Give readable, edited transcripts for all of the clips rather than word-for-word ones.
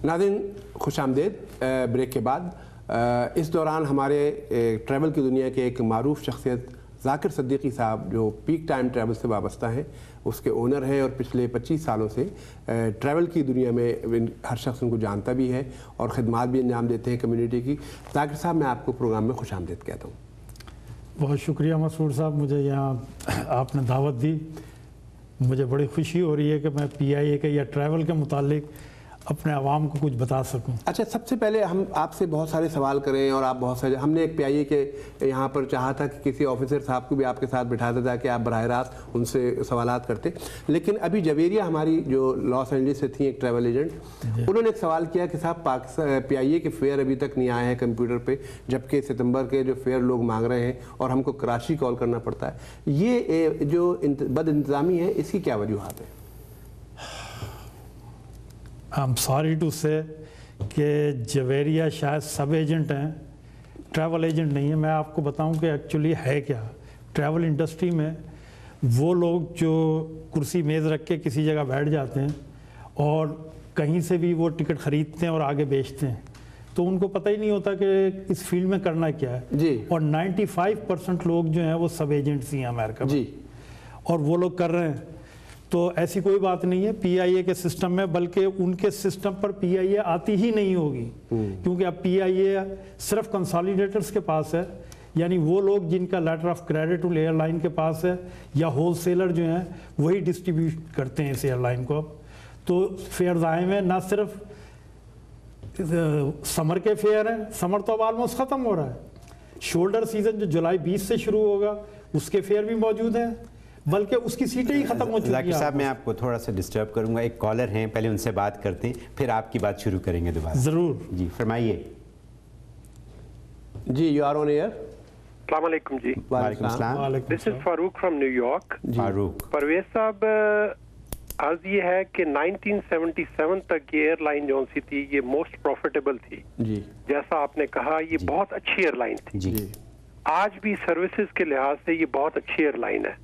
ناظرین خوش آمدید بریک کے بعد. اس دوران ہمارے ٹریول کی دنیا کے ایک معروف شخصیت ذاکر صدیقی صاحب جو پیک ٹائم ٹریول سے وابستہ ہیں، اس کے اونر ہیں اور پچھلے 25 سالوں سے ٹریول کی دنیا میں ہر شخص ان کو جانتا بھی ہے اور خدمات بھی انجام دیتے ہیں کمیونٹی کی. ذاکر صاحب، میں آپ کو پروگرام میں خوش آمدید کہتا ہوں. بہت شکریہ مسعود صاحب، مجھے یہاں آپ نے دعوت دی. مجھے بڑی خوشی ہو رہی ہے کہ میں پی آئی اے کے یا ٹریول کے متعلق اپنے عوام کو کچھ بتا سکوں. اچھا، سب سے پہلے ہم آپ سے بہت سارے سوال کریں اور آپ بہت سارے، ہم نے ایک پی آئی اے کے یہاں پر چاہا تھا کہ کسی آفیسر صاحب کو بھی آپ کے ساتھ بٹھاتا تھا کہ آپ براہ راست ان سے سوالات کرتے. لیکن ابھی جویریہ ہماری جو لاس اینجلس سے تھیں ایک ٹریول ایجنٹ، انہوں نے ایک سوال کیا کہ صاحب پی آئی اے کے فیئر ابھی تک نہیں آئے ہیں کمپیوٹر پہ، جبکہ ستمبر کے جو فیئر لوگ مانگ رہے ہیں اور ہم کو کراچی کال کرنا پڑتا ہے. یہ جو بد انتظامی ہے، اس کی کیا وجوہات ہیں؟ I'm sorry to say کہ جویریہ شاید سب ایجنٹ ہیں، ٹریول ایجنٹ نہیں ہے. میں آپ کو بتاؤں کہ ایکچولی ہے کیا. ٹریول انڈسٹری میں وہ لوگ جو کرسی میز رکھ کے کسی جگہ بیٹھ جاتے ہیں اور کہیں سے بھی وہ ٹکٹ خریدتے ہیں اور آگے بیچتے ہیں، تو ان کو پتہ ہی نہیں ہوتا کہ اس فیلڈ میں کرنا کیا ہے. جی. اور 95% لوگ جو ہیں وہ سب ایجنٹس ہی ہیں امریکہ میں. جی. اور وہ لوگ کر رہے ہیں. تو ایسی کوئی بات نہیں ہے پی آئی اے کے سسٹم میں، بلکہ ان کے سسٹم پر پی آئی اے آتی ہی نہیں ہوگی، کیونکہ اب پی آئی اے صرف کنسالیڈیٹرز کے پاس ہے، یعنی وہ لوگ جن کا letter of credit airline کے پاس ہے یا ہول سیلر جو ہیں وہی ڈسٹریبیوٹ کرتے ہیں اس ایئر لائن کو. تو فیئرز آئے ہوئے نہ صرف سمر کے فیئر ہیں، سمر تو اب آلموسٹ ختم ہو رہا ہے. شولڈر سیزن جو جولائی 20 سے شروع ہوگا اس کے فیئر بھی موجود ہیں، بلکہ اس کی سیٹیں ہی ختم ہو چکی ہیں. ذاکر صاحب، میں آپ کو تھوڑا سا ڈسٹرب کروں گا. ایک کالر ہیں، پہلے ان سے بات کرتے ہیں، پھر آپ کی بات شروع کریں گے دوبارہ. ضرور. جی فرمائیے. جی، یو آر آن ایئر. السلام علیکم. جی وعلیکم السلام. دس از فاروق فرام نیو یارک. فاروق. پرویز صاحب، عرض یہ ہے کہ 1977 تک یہ ایئر لائن جو سی تھی یہ موسٹ پروفیٹیبل تھی. جی. جیسا آپ نے کہا یہ بہت اچھی ایئر لائن تھی. جی. آج بھی سروسز کے لحاظ سے یہ بہت اچھی ایئر لائن ہے.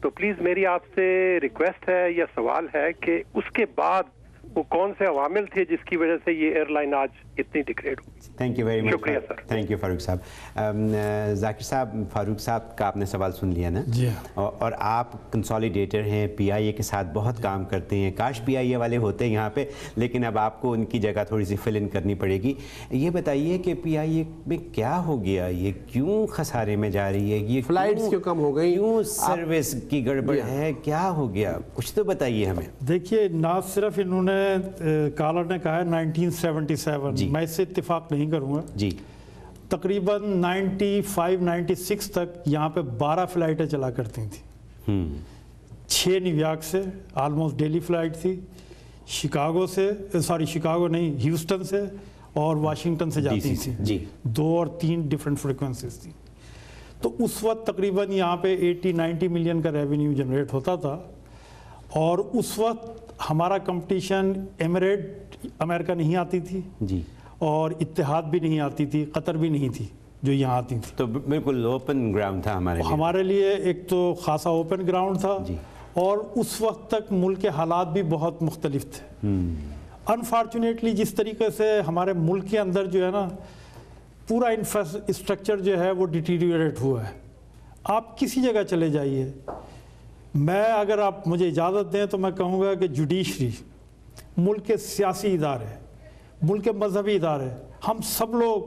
تو پلیز میری آپ سے ریکویسٹ ہے یا سوال ہے کہ اس کے بعد وہ کون سے عوامل تھے جس کی وجہ سے یہ ایئر لائن آج اتنی ڈیگریڈ ہوئی. Thank you very much. شکریہ سر. تھینک یو فاروق صاحب. ذاکر صاحب، فاروق صاحب کا آپ نے سوال سن لیا نا؟ جی. اور آپ کنسالیڈیٹر ہیں، پی آئی اے کے ساتھ بہت کام کرتے ہیں. کاش پی آئی اے والے ہوتے ہیں یہاں پہ، لیکن اب آپ کو ان کی جگہ تھوڑی سی فل ان کرنی پڑے گی. یہ بتائیے کہ پی آئی اے میں کیا ہو گیا؟ یہ کیوں خسارے میں جا رہی ہے؟ یہ فلائٹس کیوں کم ہو گئی؟ کیوں سروس کی گڑبڑ ہے؟ کیا ہو گیا؟ کچھ تو بتائیے ہمیں. دیکھیے، نہ صرف انہوں نے کالر نے کہا ہے 1977، میں اس سے اتفاق نہیں کروں گا. جی. تقریباً 95-96 تک یہاں پہ 12 فلائٹیں چلا کرتی تھیں. 6 نیو یارک سے آلموسٹ ڈیلی فلائٹ تھی، شکاگو سے، شکاگو نہیں، ہیوسٹن سے اور واشنگٹن سے جاتی تھی. جی. 2 اور 3 ڈیفرنٹ فریکوینسیز تھی. تو اس وقت تقریباً یہاں پہ 80-90 ملین کا ریونیو جنریٹ ہوتا تھا. اور اس وقت ہمارا کمپٹیشن ایمریٹ امریکہ نہیں آتی تھی. جی. اور اتحاد بھی نہیں آتی تھی، قطر بھی نہیں تھی جو یہاں آتی تھی. تو بالکل اوپن گراؤنڈ تھا ہمارے لیے. ایک تو خاصا اوپن گراؤنڈ تھا. جی. اور اس وقت تک ملک کے حالات بھی بہت مختلف تھے. انفارچونیٹلی جس طریقے سے ہمارے ملک کے اندر جو ہے نا پورا انفراسٹرکچر جو ہے وہ ڈیٹیریوریٹ ہوا ہے. آپ کسی جگہ چلے جائیے، میں اگر آپ مجھے اجازت دیں تو میں کہوں گا کہ جوڈیشری، ملک کے سیاسی ادارے، ملک کے مذہبی ادارے، ہم سب لوگ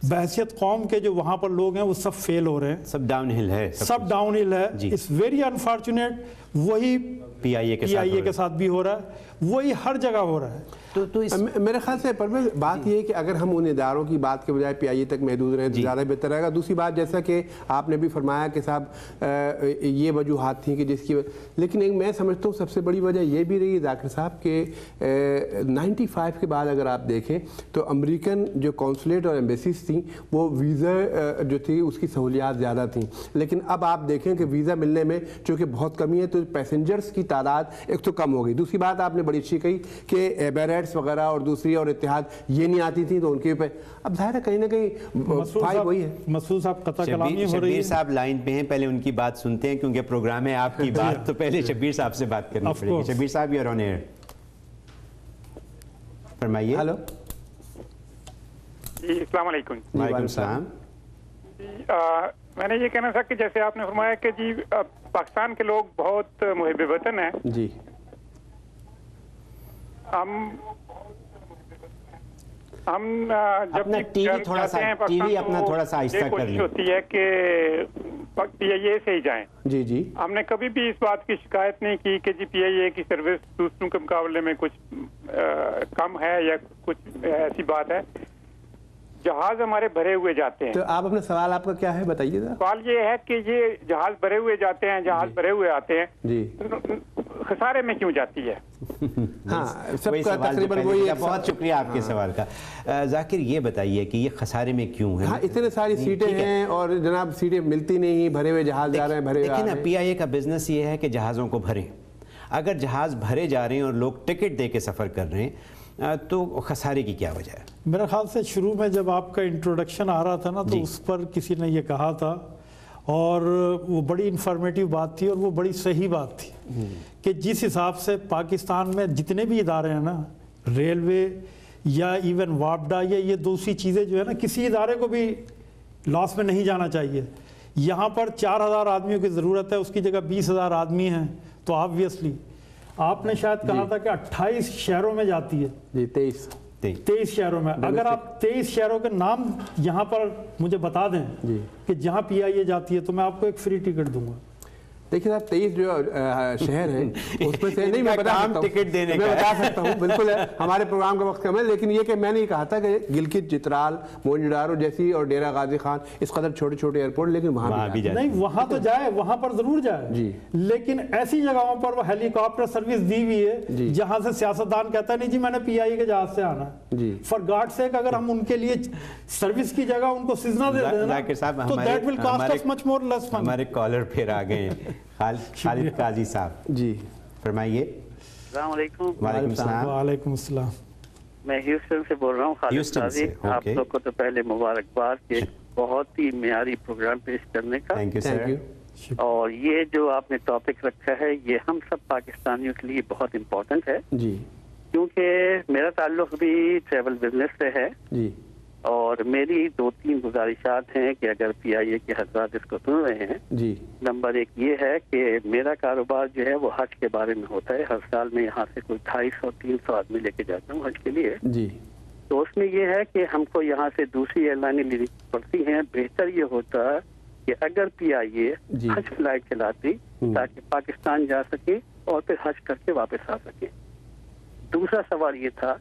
بحیثیت قوم کے جو وہاں پر لوگ ہیں وہ سب فیل ہو رہے ہیں. سب ڈاؤن ہل ہے. سب ڈاؤن ہل ہے. It's very unfortunate. وہی پی آئی اے کے ساتھ بھی ہو رہا ہے، وہی ہر جگہ ہو رہا ہے. تو میرے خیال سے پرویز بات یہ ہے کہ اگر ہم ان اداروں کی بات کے بجائے پی آئی اے تک محدود رہیں تو زیادہ بہتر رہے گا. دوسری بات، جیسا کہ آپ نے بھی فرمایا کہ صاحب یہ وجوہات تھیں کہ جس کی، لیکن ایک میں سمجھتا ہوں سب سے بڑی وجہ یہ بھی رہی ذاکر صاحب کہ 95 کے بعد اگر آپ دیکھیں تو امریکن جو کونسولیٹ اور ایمبیسیز تھیں وہ ویزا جو تھی اس کی سہولیات زیادہ تھیں. لیکن اب آپ دیکھیں کہ ویزا ملنے میں چونکہ بہت کمی ہے تو پیسنجرز کی تعداد ایک تو کم ہو گئی. دوسری بات آپ نے بڑی اچھی کہی کہ ایمریٹس وغیرہ اور دوسری اور اتحاد یہ نہیں آتی تھی تو ان کے پہ اب ظاہر ہے کہیں نہ کہیں فائل وہی ہے. مسعود صاحب قطع کلامی ہو رہی ہے. شبیر صاحب لائن پہ ہیں، پہلے ان کی بات سنتے ہیں کیونکہ پروگرام ہے آپ کی بات، تو پہلے شبیر صاحب سے بات کرنی پڑے گی. شبیر صاحب، یو آر آن ایئر. فرمائیے. ہلو جی السلام علیکم. وعلیکم السلام. میں نے یہ کہنا تھا کہ جیسے آپ نے فرمایا کہ جی پاکستان کے لوگ بہت محب وطن ہیں. جی ہم جب اپنا ٹی وی تھوڑا سا اپنا تھوڑا سا آہستہ کر لیں. ہوتی ہے کہ پی آئی اے سے ہی جائیں. جی جی ہم نے کبھی بھی اس بات کی شکایت نہیں کی کہ جی پی آئی اے کی سروس دوسروں کے مقابلے میں کچھ کم ہے یا کچھ ایسی بات ہے. جہاز ہمارے بھرے ہوئے جاتے ہیں. تو آپ اپنا سوال آپ کا کیا ہے بتائیے ذرا. سوال یہ ہے کہ یہ جہاز بھرے ہوئے جاتے ہیں, جہاز بھرے ہوئے آتے ہیں, جی خسارے میں کیوں جاتی ہے؟ ہاں سب کا تقریباً وہی. بہت شکریہ آپ کے سوال کا. ذاکر یہ بتائیے کہ یہ خسارے میں کیوں ہے؟ ہاں اتنے ساری سیٹیں ہیں اور جناب سیٹیں ملتی نہیں, بھرے ہوئے جہاز جا رہے ہیں, بھرے ہوئے آ رہے ہیں. دیکھیں نا, پی آئی اے کا بزنس یہ ہے کہ جہازوں کو بھریں. اگر جہاز بھرے جا رہے ہیں اور لوگ ٹکٹ دے کے سفر کر رہے ہیں تو خسارے کی کیا وجہ ہے؟ میرے خیال سے شروع میں جب آپ کا انٹروڈکشن آ رہا تھا نا تو اس پر کسی نے یہ کہا تھا اور وہ بڑی انفارمیٹیو بات تھی اور وہ بڑی صحیح بات تھی کہ جس حساب سے پاکستان میں جتنے بھی ادارے ہیں نا, ریلوے یا ایون واپڈا یا یہ دوسری چیزیں جو ہے نا, کسی ادارے کو بھی لاس میں نہیں جانا چاہیے. یہاں پر 4000 آدمیوں کی ضرورت ہے, اس کی جگہ 20,000 آدمی ہیں, تو آبویسلی آپ نے شاید کہا تھا کہ 28 شہروں میں جاتی ہے. جی 23 شہروں میں. اگر آپ 23 شہروں کے نام یہاں پر مجھے بتا دیں کہ جہاں پی آئی اے جاتی ہے تو میں آپ کو ایک فری ٹکٹ دوں گا. دیکھیں صاحب 23 جو شہر ہیں اس میں سے نہیں میں بتا سکتا ہوں بالکل ہے, ہمارے پروگرام کا وقت کم ہے, لیکن یہ کہ میں نے کہا تھا کہ گلگت, چترال, موئنجو جیسی اور ڈیرہ غازی خان اس قدر چھوٹے چھوٹے ایئرپورٹ, لیکن وہاں بھی نہیں, وہاں تو جائے, وہاں پر ضرور جائے, لیکن ایسی جگہوں پر وہ ہیلی کاپٹر سروس دی ہوئی ہے جہاں سے سیاستدان کہتا ہے نہیں جی میں نے پی آئی اے کے جہاز سے آنا ہے. فار گاڈ سیک اگر ہم ان کے لیے سروس کی جگہ ان کو سیزنا دے دیں نا تو دیٹ ول کاسٹ اس مچ مور لیس فن. ہمارے کالر پھر آ گئے ہیں. خالد قاضی صاحب, جی فرمائیے. السلام علیکم. وعلیکم السلام. وعلیکم السلام. میں ہیوسٹن سے بول رہا ہوں. خالد قاضی, آپ لوگ کو تو پہلے مبارکباد کہ بہت ہی معیاری پروگرام پیش کرنے کا. Thank you sir. اور یہ جو آپ نے ٹاپک رکھا ہے یہ ہم سب پاکستانیوں کے لیے بہت امپورٹنٹ ہے, جی کیونکہ میرا تعلق بھی ٹریول بزنس سے ہے, جی اور میری 2-3 گزارشات ہیں کہ اگر پی آئی اے کے حضرات اس کو سن رہے ہیں. جی نمبر 1 یہ ہے کہ میرا کاروبار جو ہے وہ حج کے بارے میں ہوتا ہے. ہر سال میں یہاں سے کوئی 250-300 آدمی لے کے جاتا ہوں حج کے لیے. جی تو اس میں یہ ہے کہ ہم کو یہاں سے دوسری ایئر لائنیں لینی پڑتی ہیں. بہتر یہ ہوتا کہ اگر پی آئی اے حج فلائٹ چلاتی تاکہ پاکستان جا سکے اور پھر حج کر کے واپس آ سکے. دوسرا سوال یہ تھا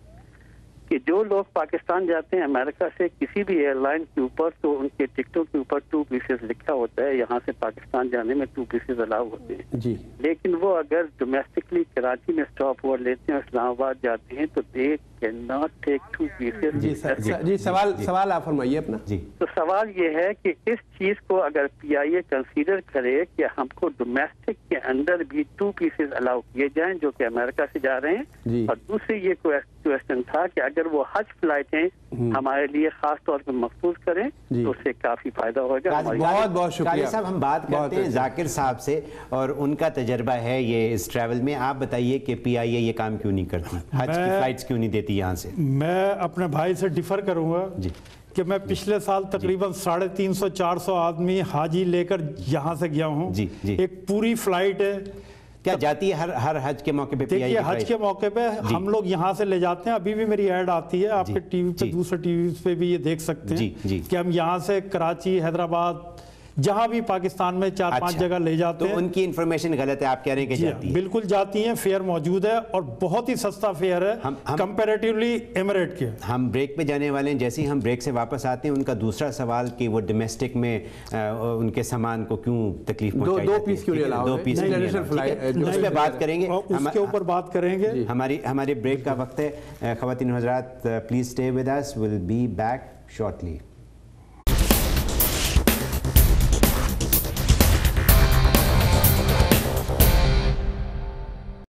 کہ جو لوگ پاکستان جاتے ہیں امریکہ سے کسی بھی ایئر لائن کے اوپر تو ان کے ٹکٹوں کے اوپر 2 پیسز لکھا ہوتا ہے. یہاں سے پاکستان جانے میں 2 پیسز الاؤ ہوتے ہیں, جی لیکن وہ اگر ڈومیسٹکلی کراچی میں اسٹاپ اوور لیتے ہیں, اسلام آباد جاتے ہیں تو they can not take 2 pieces. جی سوال آپ فرمائیے اپنا. جی تو سوال یہ ہے کہ اس چیز کو اگر پی آئی اے کنسیڈر کرے کہ ہم کو ڈومیسٹک کے اندر بھی 2 پیسز الاؤ کیے جائیں جو کہ امریکہ سے جا رہے ہیں. اور دوسری یہ کوشچن تھا کہ اگر وہ حج فلائٹیں ہمارے لیے خاص طور پر محفوظ کریں تو اس سے کافی فائدہ ہوگا. بہت بہت شکریہ صاحب. ہم بات کرتے ہیں ذاکر صاحب سے اور ان کا تجربہ ہے یہ اس ٹریول میں. آپ بتائیے کہ پی آئی اے یہ کام کیوں نہیں کرتی, حج کی فلائٹس کیوں نہیں دیتی یہاں سے؟ میں اپنے بھائی سے ڈیفر کروں گا کہ میں پچھلے سال تقریباً 350-400 آدمی حاجی لے کر یہاں سے گیا ہوں. ایک پوری فلائٹ ہے. کیا جاتی ہے ہر حج کے موقع پہ؟ دیکھیے حج کے موقع پہ ہم لوگ یہاں سے لے جاتے ہیں. ابھی بھی میری ایڈ آتی ہے آپ کے ٹی وی پہ, دوسرے ٹی وی پہ بھی یہ دیکھ سکتے ہیں کہ ہم یہاں سے کراچی, حیدرآباد, جہاں بھی پاکستان میں 4-5 جگہ لے جاتے ہیں. تو ان کی انفارمیشن غلط ہے, آپ کہہ رہے ہیں کہ جاتی ہے؟ بالکل جاتی ہیں, فیئر موجود ہے اور بہت ہی سستا فیئر ہے کمپیریٹیولی ایمریٹ کے. ہم بریک پہ جانے والے ہیں. جیسے ہی ہم بریک سے واپس آتے ہیں ان کا دوسرا سوال کہ وہ ڈومیسٹک میں ان کے سامان کو کیوں تکلیف پہنچائی جاتی ہے؟ 2 پیس کیوں نہیں الاؤ؟ 2 پیس اس پہ بات کریں گے, اس کے اوپر بات کریں گے. ہمارے بریک کا وقت ہے. خواتین و حضرات please stay with us, will be back shortly.